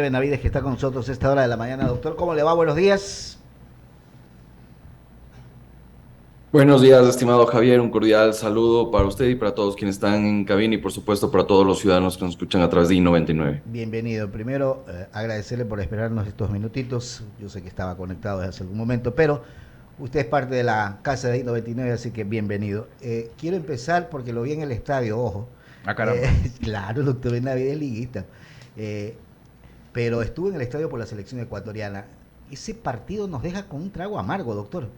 Benavides, que está con nosotros a esta hora de la mañana. Doctor, ¿cómo le va? Buenos días. Buenos días, estimado Javier. Un cordial saludo para usted y para todos quienes están en cabina y, por supuesto, para todos los ciudadanos que nos escuchan a través de I-99. Bienvenido. Primero, agradecerle por esperarnos estos minutitos. Yo sé que estaba conectado desde hace algún momento, pero usted es parte de la casa de I-99, así que bienvenido. Quiero empezar porque lo vi en el estadio, ojo. Ah, caramba. Claro, el doctor Benavides es liguista. Eh, pero estuve en el estadio por la selección ecuatoriana. Ese partido nos deja con un trago amargo, doctor.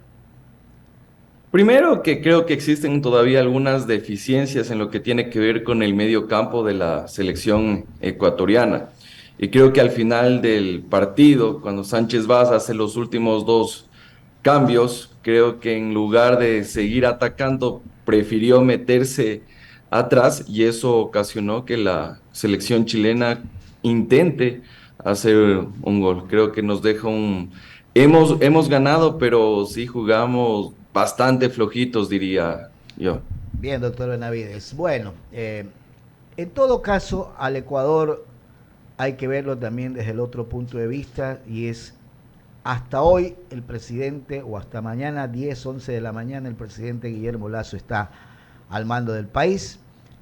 Primero, que creo que existen todavía algunas deficiencias en lo que tiene que ver con el medio campo de la selección ecuatoriana. Y creo que al final del partido, cuando Sánchez Vaz hace los últimos dos cambios, creo que en lugar de seguir atacando, prefirió meterse atrás y eso ocasionó que la selección chilena intente hacer un gol. Creo que nos deja un... hemos ganado, pero sí jugamos bastante flojitos, diría yo. Bien, doctor Benavides. Bueno, en todo caso, al Ecuador hay que verlo también desde el otro punto de vista y es hasta hoy el presidente, o hasta mañana 10, 11 de la mañana, el presidente Guillermo Lasso está al mando del país.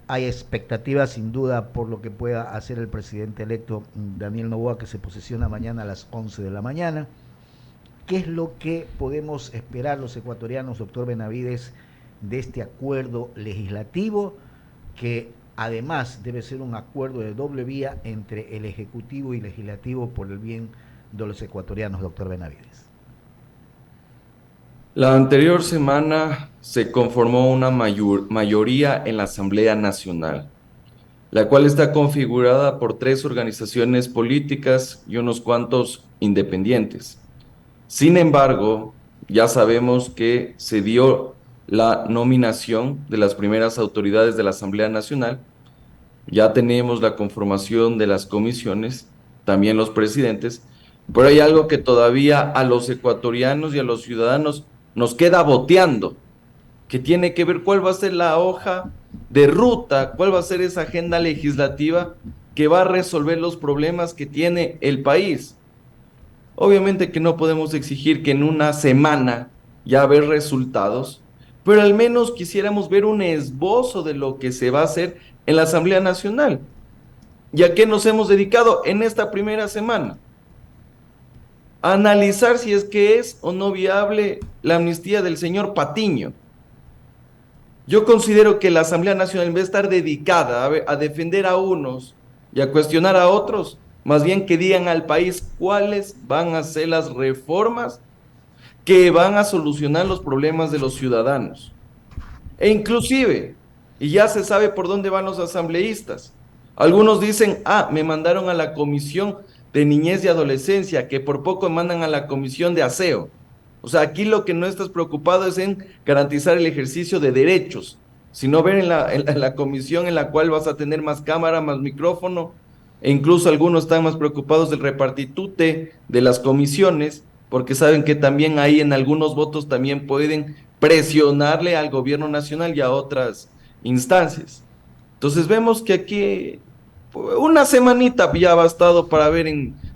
Hay expectativas sin duda por lo que pueda hacer el presidente electo Daniel Noboa, que se posesiona mañana a las 11 de la mañana. ¿Qué es lo que podemos esperar los ecuatorianos, doctor Benavides, de este acuerdo legislativo, que además debe ser un acuerdo de doble vía entre el Ejecutivo y Legislativo por el bien de los ecuatorianos, doctor Benavides? La anterior semana se conformó una mayoría en la Asamblea Nacional, la cual está configurada por tres organizaciones políticas y unos cuantos independientes. Sin embargo, ya sabemos que se dio la nominación de las primeras autoridades de la Asamblea Nacional, ya tenemos la conformación de las comisiones, también los presidentes, pero hay algo que todavía a los ecuatorianos y a los ciudadanos nos queda boteando, que tiene que ver cuál va a ser la hoja de ruta, cuál va a ser esa agenda legislativa que va a resolver los problemas que tiene el país. Obviamente que no podemos exigir que en una semana ya ver resultados, pero al menos quisiéramos ver un esbozo de lo que se va a hacer en la Asamblea Nacional. ¿Y a qué nos hemos dedicado en esta primera semana? A analizar si es que es o no viable la amnistía del señor Patiño. Yo considero que la Asamblea Nacional, en vez de estar dedicada a defender a unos y a cuestionar a otros, más bien que digan al país cuáles van a ser las reformas que van a solucionar los problemas de los ciudadanos. E inclusive, y ya se sabe por dónde van los asambleístas. Algunos dicen, me mandaron a la comisión de niñez y adolescencia, que por poco mandan a la comisión de aseo. O sea, aquí lo que no estás preocupado es en garantizar el ejercicio de derechos, sino ver en la comisión en la cual vas a tener más cámara, más micrófono, e incluso algunos están más preocupados del repartitute de las comisiones, porque saben que también ahí en algunos votos también pueden presionarle al gobierno nacional y a otras instancias. Entonces vemos que aquí una semanita ya ha bastado para ver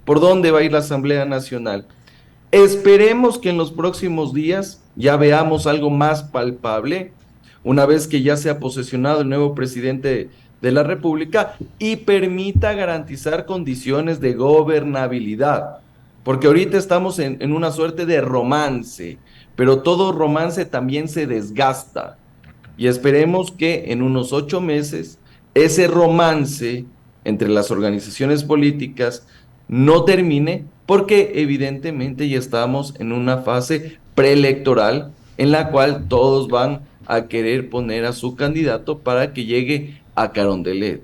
por dónde va a ir la Asamblea Nacional. Esperemos que en los próximos días ya veamos algo más palpable, una vez que ya sea posesionado el nuevo presidente de la República y permita garantizar condiciones de gobernabilidad. Porque ahorita estamos en una suerte de romance, pero todo romance también se desgasta. Y esperemos que en unos 8 meses ese romance entre las organizaciones políticas no termine, porque evidentemente ya estamos en una fase preelectoral en la cual todos van a querer poner a su candidato para que llegue a Carondelet.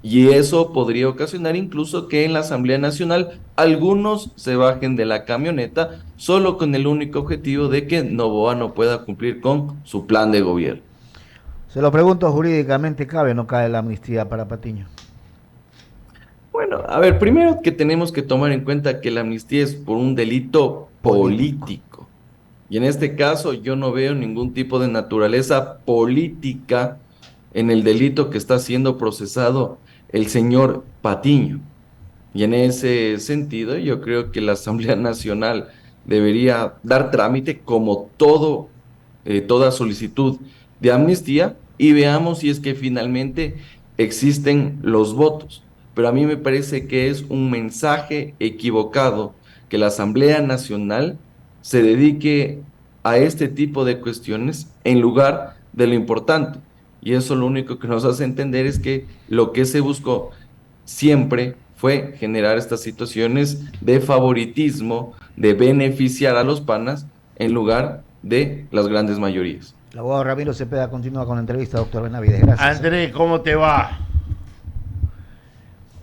Y eso podría ocasionar incluso que en la Asamblea Nacional algunos se bajen de la camioneta solo con el único objetivo de que Noboa no pueda cumplir con su plan de gobierno. Se lo pregunto jurídicamente, ¿cabe o no cabe la amnistía para Patiño? Bueno, a ver, primero que tenemos que tomar en cuenta que la amnistía es por un delito Político. político. Y en este caso yo no veo ningún tipo de naturaleza política en el delito que está siendo procesado el señor Patiño. Y en ese sentido, yo creo que la Asamblea Nacional debería dar trámite como toda solicitud de amnistía y veamos si es que finalmente existen los votos. Pero a mí me parece que es un mensaje equivocado que la Asamblea Nacional se dedique a este tipo de cuestiones en lugar de lo importante. Y eso lo único que nos hace entender es que lo que se buscó siempre fue generar estas situaciones de favoritismo, de beneficiar a los panas en lugar de las grandes mayorías. El abogado Ramiro Cepeda continúa con la entrevista, doctor Benavides. Gracias. Andrés, ¿cómo te va?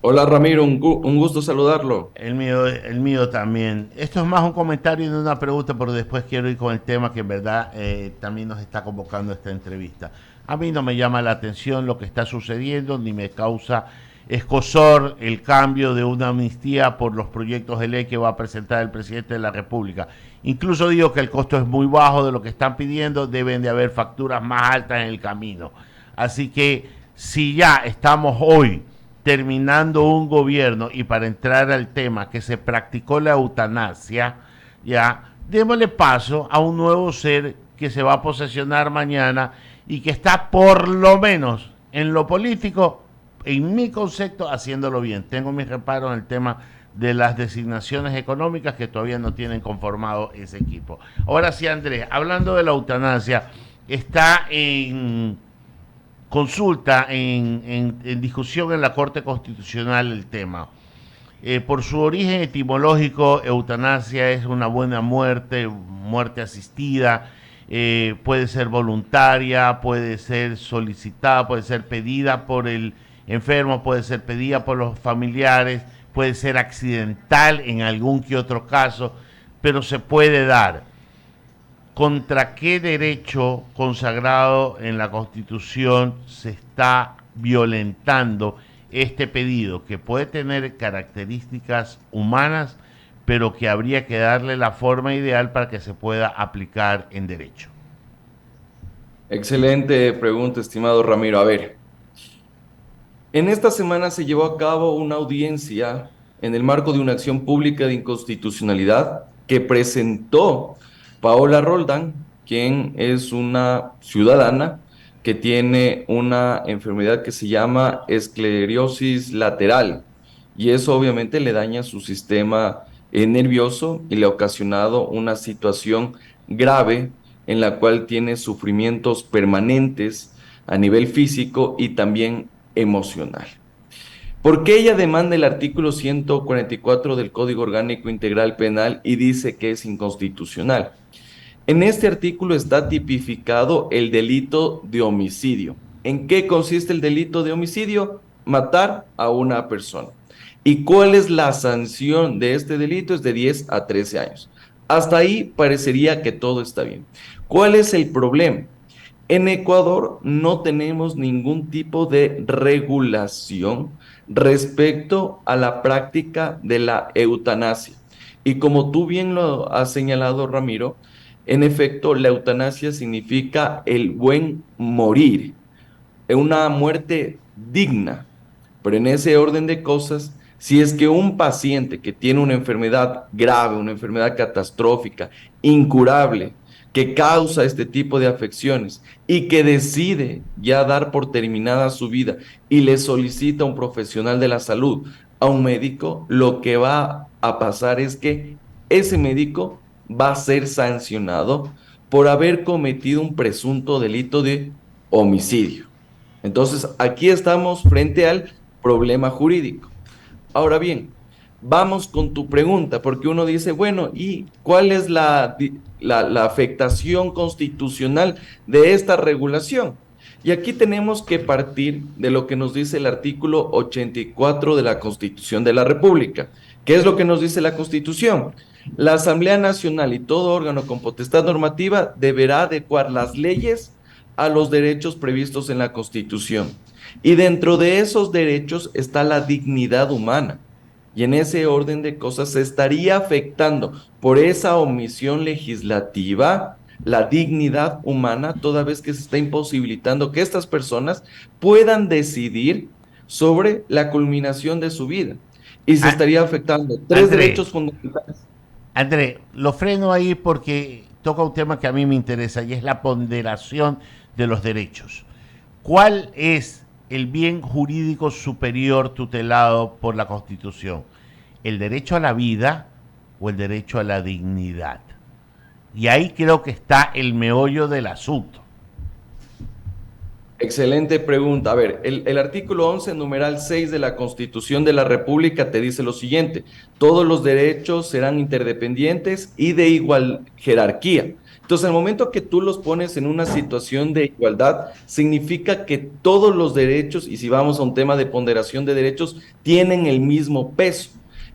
Hola Ramiro, un gusto saludarlo. El mío también. Esto es más un comentario y no una pregunta, pero después quiero ir con el tema que en verdad también nos está convocando esta entrevista. A mí no me llama la atención lo que está sucediendo, ni me causa escozor el cambio de una amnistía por los proyectos de ley que va a presentar el presidente de la República. Incluso digo que el costo es muy bajo de lo que están pidiendo, deben de haber facturas más altas en el camino. Así que si ya estamos hoy terminando un gobierno y para entrar al tema que se practicó la eutanasia, ya démosle paso a un nuevo ser que se va a posesionar mañana y que está por lo menos en lo político, en mi concepto, haciéndolo bien. Tengo mis reparos en el tema de las designaciones económicas que todavía no tienen conformado ese equipo. Ahora sí, Andrés, hablando de la eutanasia, está en consulta, en discusión en la Corte Constitucional el tema. Por su origen etimológico, eutanasia es una buena muerte, muerte asistida, puede ser voluntaria, puede ser solicitada, puede ser pedida por el enfermo, puede ser pedida por los familiares, puede ser accidental en algún que otro caso, pero se puede dar. ¿Contra qué derecho consagrado en la Constitución se está violentando este pedido, que puede tener características humanas, pero que habría que darle la forma ideal para que se pueda aplicar en derecho? Excelente pregunta, estimado Ramiro. A ver, en esta semana se llevó a cabo una audiencia en el marco de una acción pública de inconstitucionalidad que presentó Paola Roldán, quien es una ciudadana que tiene una enfermedad que se llama esclerosis lateral y eso obviamente le daña su sistema nervioso y le ha ocasionado una situación grave en la cual tiene sufrimientos permanentes a nivel físico y también emocional. ¿Por qué ella demanda el artículo 144 del Código Orgánico Integral Penal y dice que es inconstitucional? En este artículo está tipificado el delito de homicidio. ¿En qué consiste el delito de homicidio? Matar a una persona. ¿Y cuál es la sanción de este delito? Es de 10 a 13 años. Hasta ahí parecería que todo está bien. ¿Cuál es el problema? En Ecuador no tenemos ningún tipo de regulación respecto a la práctica de la eutanasia. Y como tú bien lo has señalado, Ramiro, en efecto, la eutanasia significa el buen morir, una muerte digna. Pero en ese orden de cosas, si es que un paciente que tiene una enfermedad grave, una enfermedad catastrófica, incurable, que causa este tipo de afecciones y que decide ya dar por terminada su vida y le solicita a un profesional de la salud, a un médico, lo que va a pasar es que ese médico va a ser sancionado por haber cometido un presunto delito de homicidio. Entonces, aquí estamos frente al problema jurídico. Ahora bien, vamos con tu pregunta, porque uno dice, bueno, ¿y cuál es la afectación constitucional de esta regulación? Y aquí tenemos que partir de lo que nos dice el artículo 84 de la Constitución de la República. ¿Qué es lo que nos dice la Constitución? La Asamblea Nacional y todo órgano con potestad normativa deberá adecuar las leyes a los derechos previstos en la Constitución. Y dentro de esos derechos está la dignidad humana. Y en ese orden de cosas se estaría afectando por esa omisión legislativa la dignidad humana, toda vez que se está imposibilitando que estas personas puedan decidir sobre la culminación de su vida. y se estaría afectando tres derechos fundamentales. André, lo freno ahí porque toca un tema que a mí me interesa y es la ponderación de los derechos. ¿Cuál es el bien jurídico superior tutelado por la Constitución? ¿El derecho a la vida o el derecho a la dignidad? Y ahí creo que está el meollo del asunto. Excelente pregunta. A ver, el artículo 11, numeral 6 de la Constitución de la República te dice lo siguiente: todos los derechos serán interdependientes y de igual jerarquía. Entonces, al momento que tú los pones en una situación de igualdad, significa que todos los derechos, y si vamos a un tema de ponderación de derechos, tienen el mismo peso.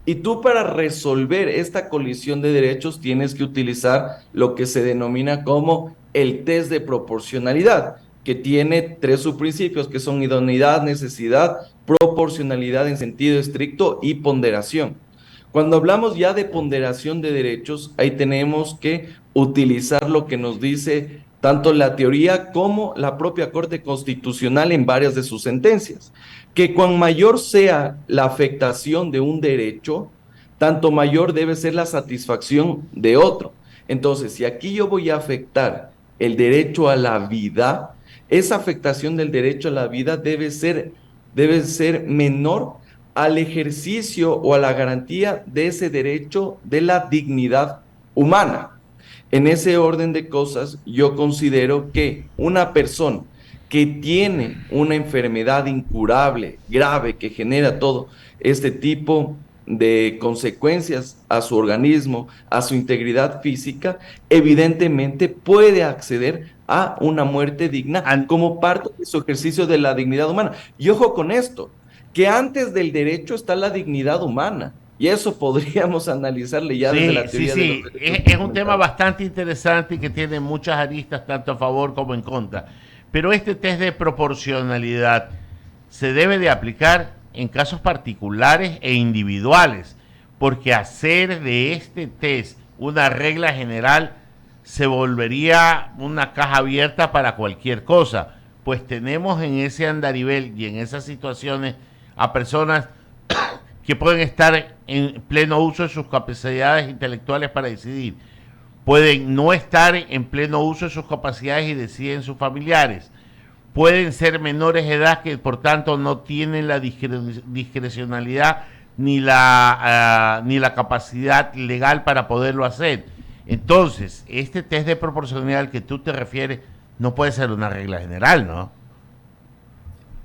Y tú, para resolver esta colisión de derechos, tienes que utilizar lo que se denomina como el test de proporcionalidad, que tiene tres subprincipios, que son idoneidad, necesidad, proporcionalidad en sentido estricto y ponderación. Cuando hablamos ya de ponderación de derechos, ahí tenemos que utilizar lo que nos dice tanto la teoría como la propia Corte Constitucional en varias de sus sentencias, que cuan mayor sea la afectación de un derecho, tanto mayor debe ser la satisfacción de otro. Entonces, si aquí yo voy a afectar el derecho a la vida, esa afectación del derecho a la vida debe ser menor al ejercicio o a la garantía de ese derecho de la dignidad humana. En ese orden de cosas, yo considero que una persona que tiene una enfermedad incurable, grave, que genera todo este tipo de consecuencias a su organismo, a su integridad física, evidentemente puede acceder a una muerte digna como parte de su ejercicio de la dignidad humana. Y ojo con esto, que antes del derecho está la dignidad humana. Y eso podríamos analizarle ya desde la teoría de los derechos. Es un tema bastante interesante y que tiene muchas aristas, tanto a favor como en contra. Pero este test de proporcionalidad se debe de aplicar en casos particulares e individuales, porque hacer de este test una regla general se volvería una caja abierta para cualquier cosa, pues tenemos en ese andarivel y en esas situaciones a personas que pueden estar en pleno uso de sus capacidades intelectuales para decidir, pueden no estar en pleno uso de sus capacidades y deciden sus familiares, pueden ser menores de edad que por tanto no tienen la discrecionalidad ni la capacidad legal para poderlo hacer. Entonces, este test de proporcionalidad al que tú te refieres no puede ser una regla general, ¿no?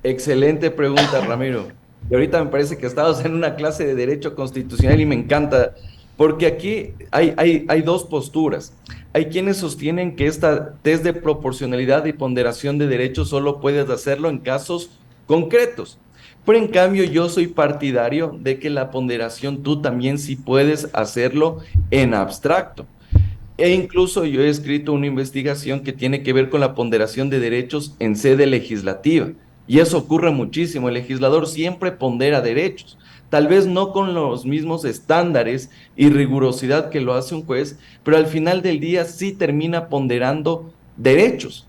Excelente pregunta, Ramiro. Y ahorita me parece que estamos en una clase de derecho constitucional y me encanta, porque aquí hay dos posturas. Hay quienes sostienen que esta test de proporcionalidad y ponderación de derechos solo puedes hacerlo en casos concretos. Pero en cambio yo soy partidario de que la ponderación tú también sí puedes hacerlo en abstracto. E incluso yo he escrito una investigación que tiene que ver con la ponderación de derechos en sede legislativa. Y eso ocurre muchísimo. El legislador siempre pondera derechos, tal vez no con los mismos estándares y rigurosidad que lo hace un juez, pero al final del día sí termina ponderando derechos.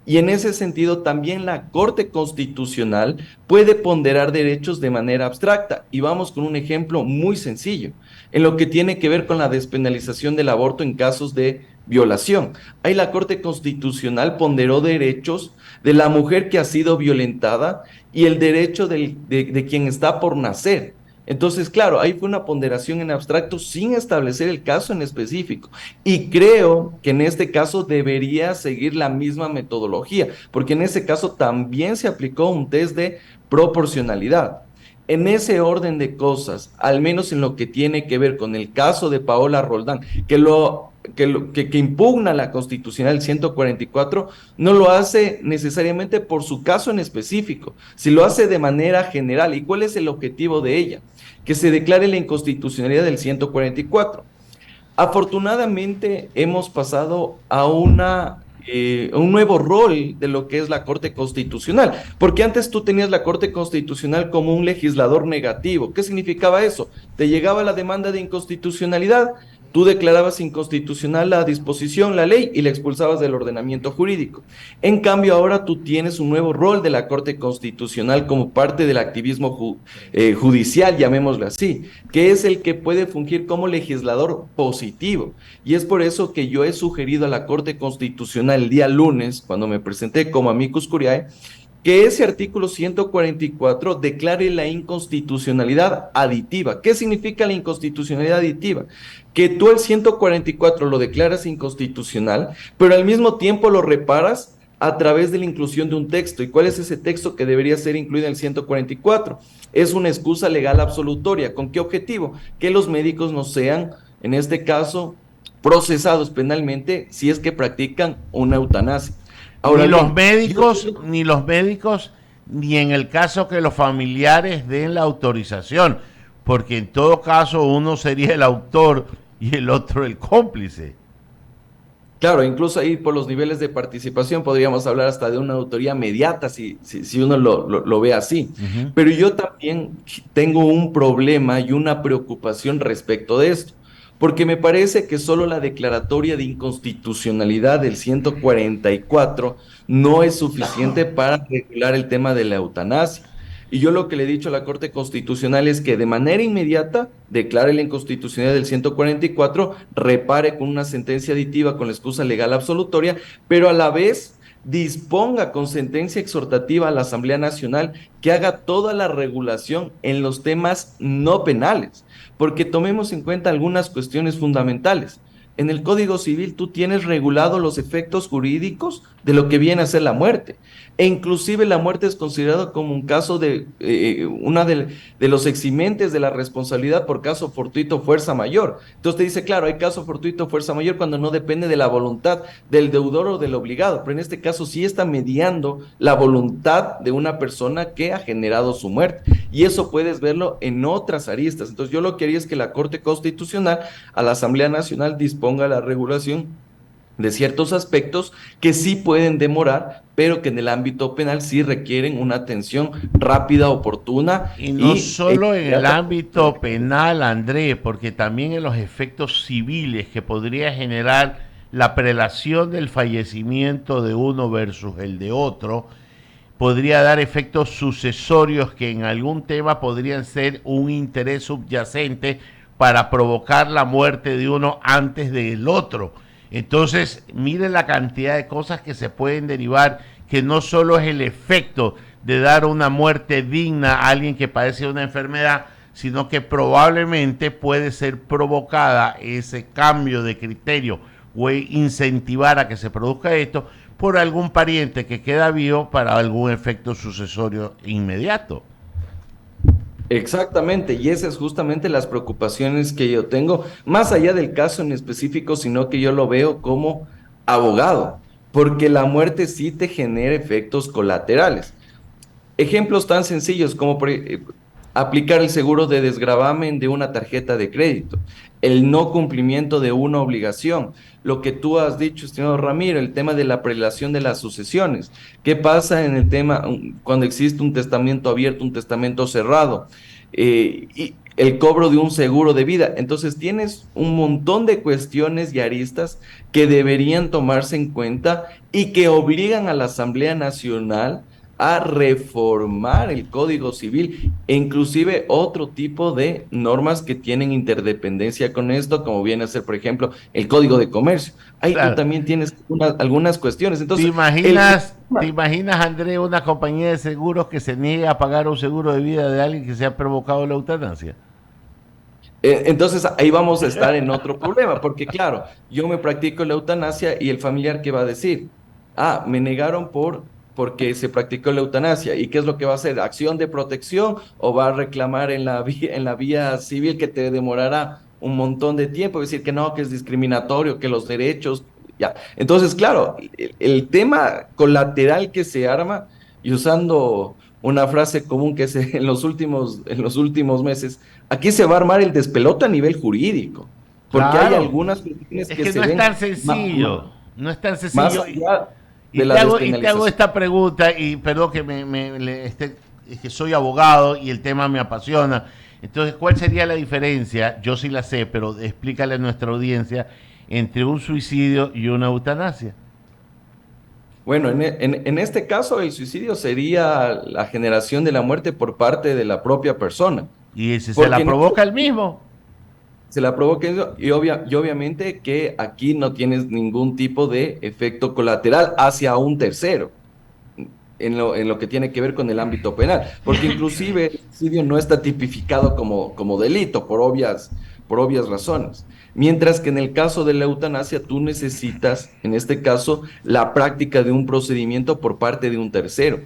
Y en ese sentido también la Corte Constitucional puede ponderar derechos de manera abstracta. Y vamos con un ejemplo muy sencillo, en lo que tiene que ver con la despenalización del aborto en casos de violación. Ahí la Corte Constitucional ponderó derechos de la mujer que ha sido violentada y el derecho de quien está por nacer. Entonces, claro, ahí fue una ponderación en abstracto sin establecer el caso en específico. Y creo que en este caso debería seguir la misma metodología, porque en ese caso también se aplicó un test de proporcionalidad. En ese orden de cosas, al menos en lo que tiene que ver con el caso de Paola Roldán, que impugna la constitucional 144, no lo hace necesariamente por su caso en específico, si lo hace de manera general. ¿Y cuál es el objetivo de ella? Que se declare la inconstitucionalidad del 144. Afortunadamente hemos pasado a un nuevo rol de lo que es la Corte Constitucional, porque antes tú tenías la Corte Constitucional como un legislador negativo. ¿Qué significaba eso? Te llegaba la demanda de inconstitucionalidad, tú declarabas inconstitucional la disposición, la ley, y la expulsabas del ordenamiento jurídico. En cambio, ahora tú tienes un nuevo rol de la Corte Constitucional como parte del activismo judicial, llamémoslo así, que es el que puede fungir como legislador positivo. Y es por eso que yo he sugerido a la Corte Constitucional el día lunes, cuando me presenté como amicus curiae, que ese artículo 144 declare la inconstitucionalidad aditiva. ¿Qué significa la inconstitucionalidad aditiva? Que tú el 144 lo declaras inconstitucional, pero al mismo tiempo lo reparas a través de la inclusión de un texto. ¿Y cuál es ese texto que debería ser incluido en el 144? Es una excusa legal absolutoria. ¿Con qué objetivo? Que los médicos no sean, en este caso, procesados penalmente si es que practican una eutanasia. Ahora, ni los médicos, ni en el caso que los familiares den la autorización, porque en todo caso uno sería el autor y el otro el cómplice. Claro, incluso ahí por los niveles de participación podríamos hablar hasta de una autoría mediata si uno lo ve así. Uh-huh. Pero yo también tengo un problema y una preocupación respecto de esto. Porque me parece que solo la declaratoria de inconstitucionalidad del 144 no es suficiente para regular el tema de la eutanasia. Y yo lo que le he dicho a la Corte Constitucional es que de manera inmediata declare la inconstitucionalidad del 144, repare con una sentencia aditiva con la excusa legal absolutoria, pero a la vez disponga con sentencia exhortativa a la Asamblea Nacional que haga toda la regulación en los temas no penales, porque tomemos en cuenta algunas cuestiones fundamentales. En el Código Civil tú tienes regulado los efectos jurídicos de lo que viene a ser la muerte, e inclusive la muerte es considerado como un caso de una de los eximentes de la responsabilidad por caso fortuito fuerza mayor. Entonces te dice, claro, hay caso fortuito fuerza mayor cuando no depende de la voluntad del deudor o del obligado, pero en este caso sí está mediando la voluntad de una persona que ha generado su muerte, y eso puedes verlo en otras aristas. Entonces yo lo que haría es que la Corte Constitucional a la Asamblea Nacional disponga la regulación de ciertos aspectos que sí pueden demorar, pero que en el ámbito penal sí requieren una atención rápida, oportuna. Y no solo en el ámbito penal, Andrés, porque también en los efectos civiles que podría generar la prelación del fallecimiento de uno versus el de otro, podría dar efectos sucesorios que en algún tema podrían ser un interés subyacente para provocar la muerte de uno antes del otro. Entonces, miren la cantidad de cosas que se pueden derivar, que no solo es el efecto de dar una muerte digna a alguien que padece una enfermedad, sino que probablemente puede ser provocada ese cambio de criterio o incentivar a que se produzca esto por algún pariente que queda vivo para algún efecto sucesorio inmediato. Exactamente, y esas es justamente las preocupaciones que yo tengo, más allá del caso en específico, sino que yo lo veo como abogado, porque la muerte sí te genera efectos colaterales. Ejemplos tan sencillos como aplicar el seguro de desgravamen de una tarjeta de crédito, el no cumplimiento de una obligación, lo que tú has dicho, estimado Ramiro, el tema de la prelación de las sucesiones. ¿Qué pasa en el tema cuando existe un testamento abierto, un testamento cerrado? Y el cobro de un seguro de vida. Entonces tienes un montón de cuestiones y aristas que deberían tomarse en cuenta y que obligan a la Asamblea Nacional a reformar el Código Civil e inclusive otro tipo de normas que tienen interdependencia con esto, como viene a ser, por ejemplo, el Código de Comercio. Ahí claro, tú también tienes algunas cuestiones. Entonces, ¿Te imaginas, Andrés, una compañía de seguros que se niegue a pagar un seguro de vida de alguien que se ha provocado la eutanasia? Entonces ahí vamos a estar en otro problema, porque claro, yo me practico la eutanasia y el familiar, ¿qué va a decir? Me negaron porque se practicó la eutanasia. ¿Y qué es lo que va a hacer? ¿Acción de protección o va a reclamar en la vía civil que te demorará un montón de tiempo? Decir que no, que es discriminatorio, que los derechos, ya. Entonces, claro, el tema colateral que se arma, y usando una frase común que es en los últimos meses, aquí se va a armar el despelote a nivel jurídico. Porque claro, hay algunas cuestiones que no es tan sencillo. No es tan sencillo. Más allá y te hago esta pregunta, y perdón que es que soy abogado y el tema me apasiona. Entonces, ¿cuál sería la diferencia? Yo sí la sé, pero explícale a nuestra audiencia entre un suicidio y una eutanasia. Bueno, en este caso el suicidio sería la generación de la muerte por parte de la propia persona, Y si se porque la en este provoca el mismo. se la provoca eso y obviamente que aquí no tienes ningún tipo de efecto colateral hacia un tercero en lo que tiene que ver con el ámbito penal, porque inclusive el suicidio no está tipificado como delito por obvias razones. Mientras que en el caso de la eutanasia, tú necesitas, en este caso, la práctica de un procedimiento por parte de un tercero.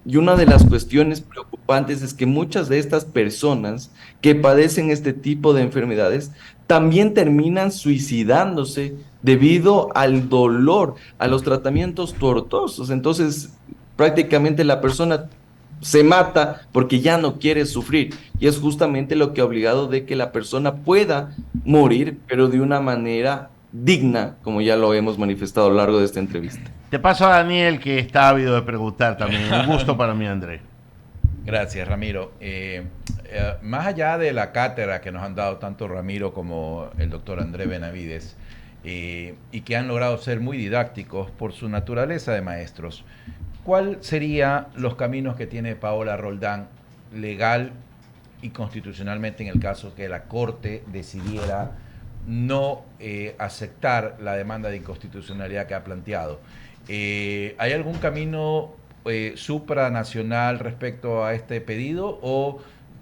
Y una de las cuestiones preocupantes es que muchas de estas personas que padecen este tipo de enfermedades también terminan suicidándose debido al dolor, a los tratamientos tortuosos. Entonces, prácticamente la persona se mata porque ya no quiere sufrir. Y es justamente lo que ha obligado de que la persona pueda morir, pero de una manera digna, como ya lo hemos manifestado a lo largo de esta entrevista. Te paso a Daniel, que está ávido de preguntar también. Un gusto para mí, Andrés. Gracias, Ramiro. Más allá de la cátedra que nos han dado tanto Ramiro como el doctor Andrés Benavides, y que han logrado ser muy didácticos por su naturaleza de maestros, ¿cuál serían los caminos que tiene Paola Roldán legal y constitucionalmente en el caso que la Corte decidiera no aceptar la demanda de inconstitucionalidad que ha planteado? ¿Hay algún camino supranacional respecto a este pedido o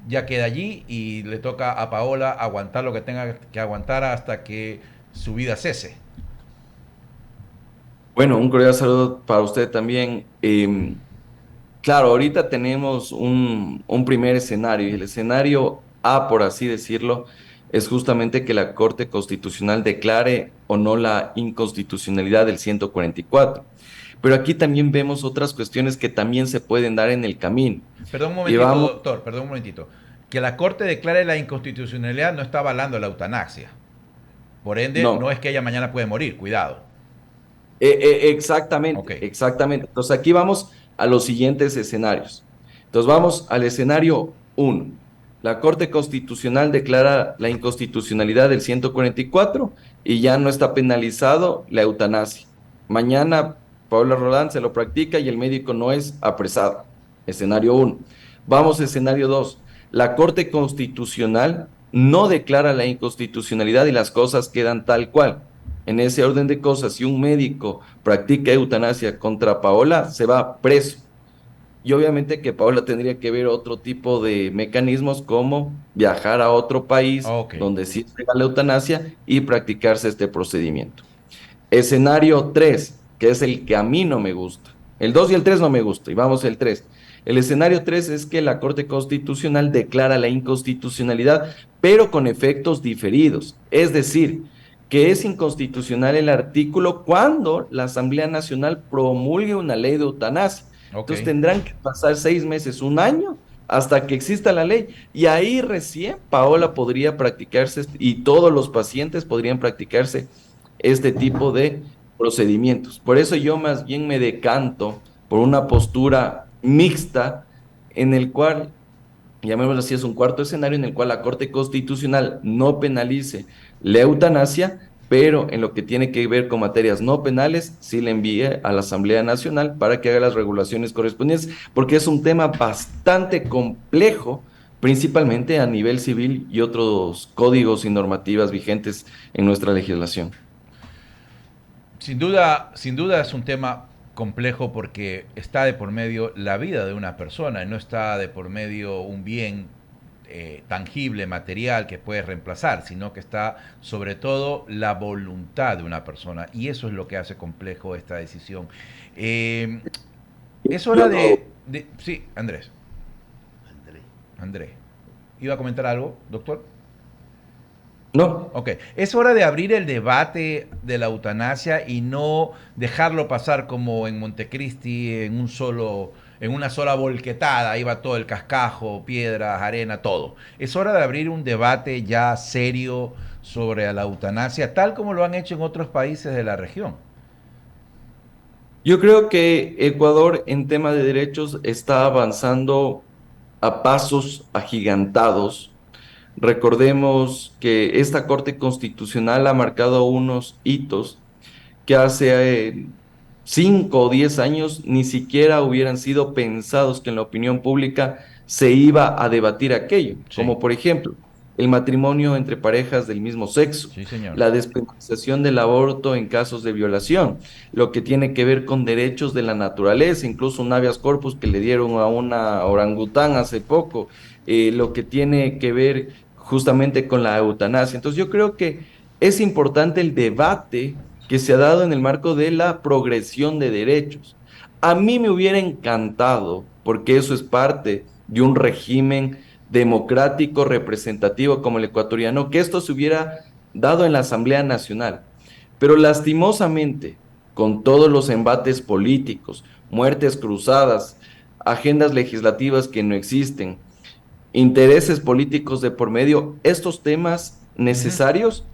ya queda allí y le toca a Paola aguantar lo que tenga que aguantar hasta que su vida cese? Bueno, un cordial saludo para usted también. Claro, ahorita tenemos un primer escenario y el escenario A, por así decirlo, es justamente que la Corte Constitucional declare o no la inconstitucionalidad del 144. Pero aquí también vemos otras cuestiones que también se pueden dar en el camino. Perdón un momentito, Llevamos, doctor, perdón un momentito. Que la Corte declare la inconstitucionalidad no está avalando la eutanasia. Por ende, no no, es que ella mañana puede morir, cuidado. Ok. exactamente, exactamente. Entonces aquí vamos a los siguientes escenarios. Entonces vamos al escenario uno. La Corte Constitucional declara la inconstitucionalidad del 144 y ya no está penalizado la eutanasia. Mañana Paola Roldán se lo practica y el médico no es apresado. Escenario uno. Vamos a escenario 2. La Corte Constitucional no declara la inconstitucionalidad y las cosas quedan tal cual. En ese orden de cosas, si un médico practica eutanasia contra Paola, se va preso. Y obviamente que Paola tendría que ver otro tipo de mecanismos como viajar a otro país Ok. donde sí se haga la eutanasia y practicarse este procedimiento. Escenario 3, que es el que a mí no me gusta. El 2 y el 3 no me gusta, y vamos al 3. El escenario 3 es que la Corte Constitucional declara la inconstitucionalidad, pero con efectos diferidos. Es decir, que es inconstitucional el artículo cuando la Asamblea Nacional promulgue una ley de eutanasia. Ok. Entonces tendrán que pasar 6 meses, un año, hasta que exista la ley. Y ahí recién Paola podría practicarse y todos los pacientes podrían practicarse este tipo de procedimientos. Por eso yo más bien me decanto por una postura mixta en el cual, llamémoslo así, es un cuarto escenario en el cual la Corte Constitucional no penalice la eutanasia, pero en lo que tiene que ver con materias no penales, sí le envíe a la Asamblea Nacional para que haga las regulaciones correspondientes, porque es un tema bastante complejo, principalmente a nivel civil y otros códigos y normativas vigentes en nuestra legislación. Sin duda es un tema complejo porque está de por medio la vida de una persona y no está de por medio un bien tangible, material que puedes reemplazar, sino que está sobre todo la voluntad de una persona y eso es lo que hace complejo esta decisión. Eh, es hora Sí, Andrés. Andrés. ¿Iba a comentar algo, doctor? No, Ok, es hora de abrir el debate de la eutanasia y no dejarlo pasar como en Montecristi en una sola volquetada, ahí va todo el cascajo, piedras, arena, todo. Es hora de abrir un debate ya serio sobre la eutanasia, tal como lo han hecho en otros países de la región. yo creo que Ecuador en tema de derechos está avanzando a pasos agigantados, Recordemos que esta Corte Constitucional ha marcado unos hitos que hace 5 o 10 años ni siquiera hubieran sido pensados que en la opinión pública se iba a debatir aquello, Sí. como por ejemplo el matrimonio entre parejas del mismo sexo, Sí, señor. la despenalización del aborto en casos de violación, lo que tiene que ver con derechos de la naturaleza, incluso un habeas corpus que le dieron a una orangután hace poco, lo que tiene que ver justamente con la eutanasia. Entonces yo creo que es importante el debate que se ha dado en el marco de la progresión de derechos. A mí me hubiera encantado, porque eso es parte de un régimen democrático representativo como el ecuatoriano, que esto se hubiera dado en la Asamblea Nacional. Pero lastimosamente, con todos los embates políticos, muertes cruzadas, agendas legislativas que no existen, intereses políticos de por medio, estos temas necesarios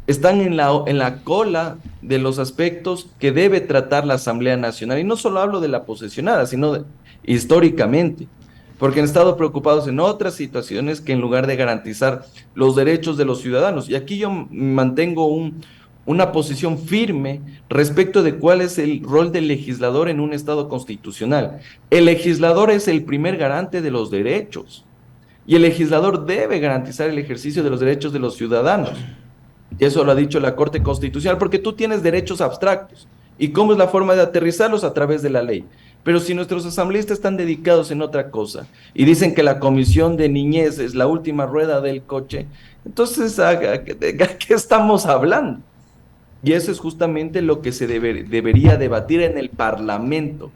están en la cola de los aspectos que debe tratar la Asamblea Nacional. Y no solo hablo de la posesionada, sino históricamente, porque han estado preocupados en otras situaciones que en lugar de garantizar los derechos de los ciudadanos. Y aquí yo mantengo una posición firme respecto de cuál es el rol del legislador en un Estado constitucional. El legislador es el primer garante de los derechos y el legislador debe garantizar el ejercicio de los derechos de los ciudadanos. Y eso lo ha dicho la Corte Constitucional, porque tú tienes derechos abstractos. ¿Y cómo es la forma de aterrizarlos? A través de la ley. Pero si nuestros asambleístas están dedicados en otra cosa y dicen que la comisión de niñez es la última rueda del coche, entonces, ¿de qué estamos hablando? Y eso es justamente lo que se debería debatir en el Parlamento.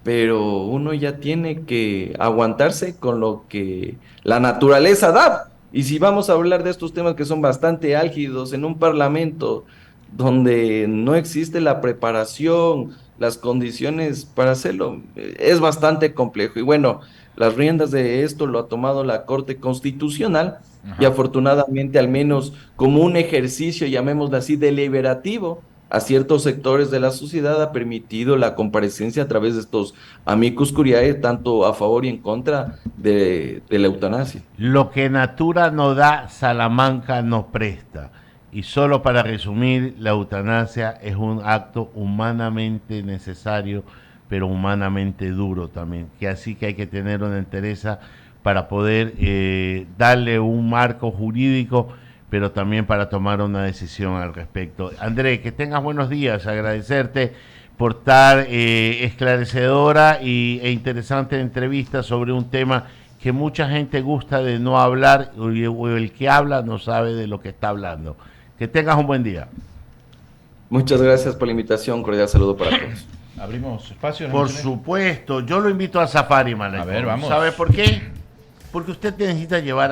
Pero uno ya tiene que aguantarse con lo que la naturaleza da. Y si vamos a hablar de estos temas que son bastante álgidos en un parlamento donde no existe la preparación, las condiciones para hacerlo, es bastante complejo. Y bueno, las riendas de esto lo ha tomado la Corte Constitucional y Ajá. afortunadamente al menos como un ejercicio, llamémoslo así, deliberativo a ciertos sectores de la sociedad ha permitido la comparecencia a través de estos amicus curiae, tanto a favor y en contra de la eutanasia. Lo que Natura no da, Salamanca no presta. Y solo para resumir, la eutanasia es un acto humanamente necesario, pero humanamente duro también. Que así que hay que tener una entereza para poder darle un marco jurídico, pero también para tomar una decisión al respecto. André, que tengas buenos días, agradecerte por estar esclarecedora e interesante entrevista sobre un tema que mucha gente gusta de no hablar, o el que habla no sabe de lo que está hablando. Que tengas un buen día. Muchas gracias por la invitación, cordial saludo para todos. Abrimos espacio. Por supuesto, yo lo invito a Safari, Malecón. A ver, vamos. ¿Sabe por qué? Porque usted necesita llevar